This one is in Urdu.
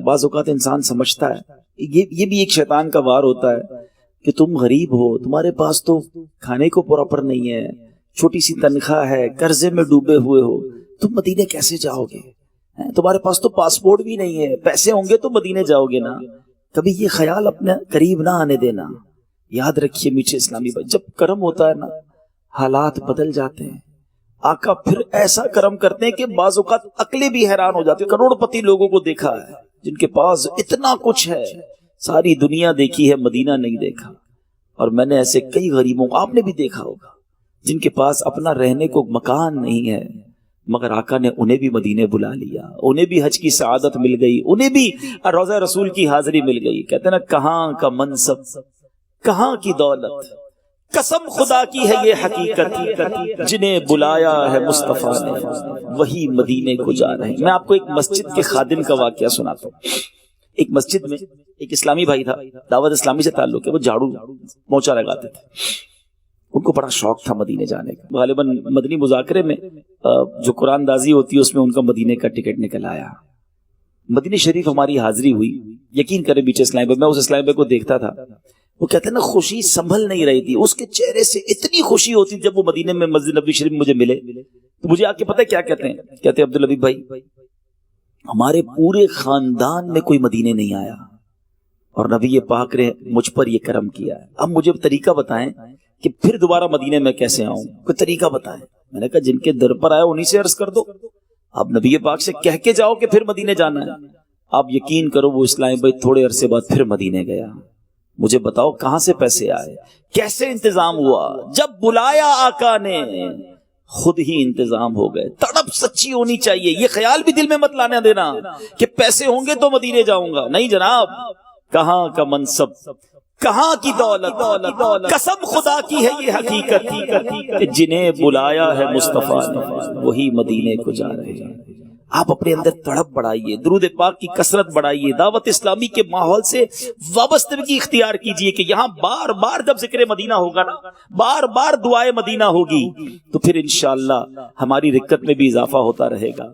بعض اوقات انسان سمجھتا ہے یہ بھی ایک شیطان کا وار ہوتا ہے کہ تم غریب ہو، تمہارے پاس تو کھانے کو پراپر نہیں ہے، چھوٹی سی تنخواہ ہے، قرضے میں ڈوبے ہوئے ہو، تم مدینے کیسے جاؤ گے؟ تمہارے پاس تو پاسپورٹ بھی نہیں ہے، پیسے ہوں گے تو مدینے جاؤ گے نا۔ کبھی یہ خیال اپنے قریب نہ آنے دینا۔ یاد رکھیے میٹھے اسلامی بھائی، جب کرم ہوتا ہے نا حالات بدل جاتے ہیں۔ آقا پھر ایسا کرم کرتے ہیں کہ بعض اوقات عقلیں بھی حیران ہو جاتی ہیں۔ کروڑ پتی لوگوں کو دیکھا ہے جن کے پاس اتنا کچھ ہے، ساری دنیا دیکھی ہے، مدینہ نہیں دیکھا۔ اور میں نے ایسے کئی غریبوں کو آپ نے بھی دیکھا ہوگا جن کے پاس اپنا رہنے کو مکان نہیں ہے، مگر آقا نے انہیں بھی مدینے بلا لیا، انہیں بھی حج کی سعادت مل گئی، انہیں بھی روضہ رسول کی حاضری مل گئی۔ کہتے ہیں نا کہاں کا منصب، کہاں کی دولت، قسم خدا کی ہے یہ حقیقت، جنہیں بلایا ہے مصطفیٰ نے وہی مدینے کو جا رہے ہیں۔ میں آپ کو ایک مسجد کے خادم کا واقعہ سناتا ہوں۔ ایک مسجد میں ایک اسلامی بھائی تھا، دعوت اسلامی سے تعلق ہے، وہ جھاڑو پوچھا لگاتے تھے۔ ان کو بڑا شوق تھا مدینے جانے کا۔ غالباً مدنی مذاکرے میں جو قرآن دازی ہوتی ہے اس میں ان کا مدینے کا ٹکٹ نکل آیا۔ مدینے شریف ہماری حاضری ہوئی، یقین کریں بیچ اسلام میں اس اسلام کو دیکھتا تھا، وہ کہتے ہیں نا خوشی سنبھل نہیں رہی تھی اس کے چہرے سے، اتنی خوشی ہوتی جب وہ مدینے میں مسجد نبوی شریف میں مجھے ملے تو مجھے آ کے پتہ کیا کہتے ہیں؟ کہتے ہیں عبدالحبیب بھائی ہمارے پورے خاندان میں کوئی مدینے نہیں آیا اور نبی پاک نے مجھ پر یہ کرم کیا ہے۔ اب مجھے طریقہ بتائیں کہ پھر دوبارہ مدینے میں کیسے آؤں، کوئی طریقہ بتائیں۔ میں نے کہا جن کے در پر آیا انہی سے عرض کر دو، آپ نبی پاک سے کہہ کے جاؤ کہ پھر مدینے جانا ہے۔ آپ یقین کرو وہ اسلام بھائی تھوڑے عرصے بعد پھر مدینے گیا۔ مجھے بتاؤ کہاں سے پیسے آئے، کیسے انتظام ہوا؟ جب بلایا آقا نے خود ہی انتظام ہو گئے۔ تڑپ سچی ہونی چاہیے، یہ خیال بھی دل میں مت لانے دینا کہ پیسے ہوں گے تو مدینے جاؤں گا، نہیں جناب۔ کہاں کا منصب، کہاں کی دولت، قسم خدا کی ہے یہ حقیقت کہ جنہیں بلایا ہے مصطفیٰ نے وہی مدینے کو جا رہے ہیں۔ آپ اپنے اندر تڑپ بڑھائیے، درود پاک کی کثرت بڑھائیے، دعوت اسلامی کے ماحول سے وابستگی اختیار کیجئے کہ یہاں بار بار جب ذکر مدینہ ہوگا نا، بار بار دعائے مدینہ ہوگی تو پھر انشاءاللہ ہماری رکت میں بھی اضافہ ہوتا رہے گا۔